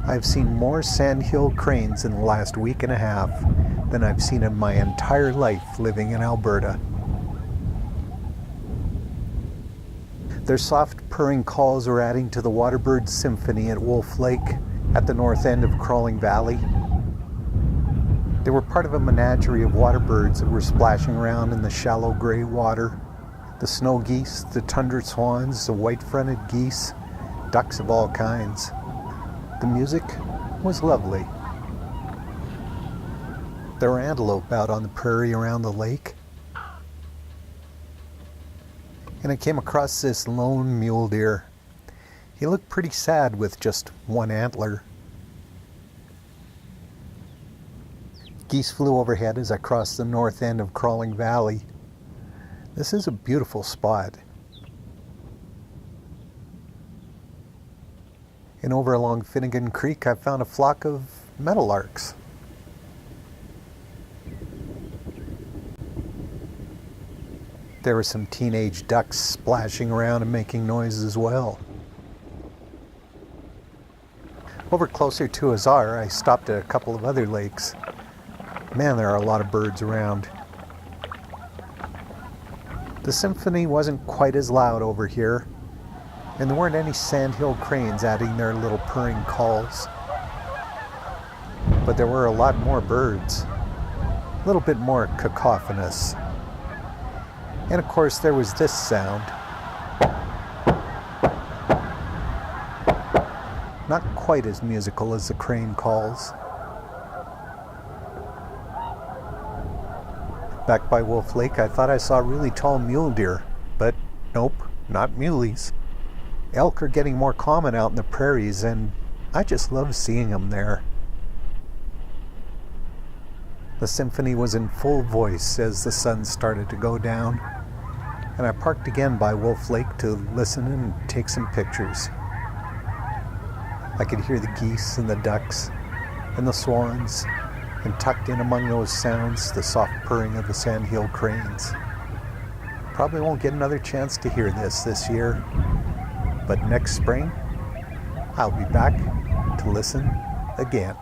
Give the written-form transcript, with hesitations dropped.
I've seen more sandhill cranes in the last week and a half than I've seen in my entire life living in Alberta. Their soft purring calls are adding to the waterbird symphony at Wolf Lake at the north end of Crawling Valley. They were part of a menagerie of waterbirds that were splashing around in the shallow gray water. The snow geese, the tundra swans, the white-fronted geese, ducks of all kinds. The music was lovely. There were antelope out on the prairie around the lake. And I came across this lone mule deer. He looked pretty sad with just one antler. Geese flew overhead as I crossed the north end of Crawling Valley. This is a beautiful spot. And over along Finnegan Creek, I found a flock of meadowlarks. There were some teenage ducks splashing around and making noise as well. Over closer to Azar, I stopped at a couple of other lakes. Man, there are a lot of birds around. The symphony wasn't quite as loud over here, and there weren't any sandhill cranes adding their little purring calls. But there were a lot more birds, a little bit more cacophonous. And of course there was this sound. Not quite as musical as the crane calls. Back by Wolf Lake, I thought I saw really tall mule deer, but nope, not muleys. Elk are getting more common out in the prairies, and I just love seeing them there. The symphony was in full voice as the sun started to go down, and I parked again by Wolf Lake to listen and take some pictures. I could hear the geese and the ducks and the swans, and tucked in among those sounds, the soft purring of the sandhill cranes. Probably won't get another chance to hear this year, but next spring, I'll be back to listen again.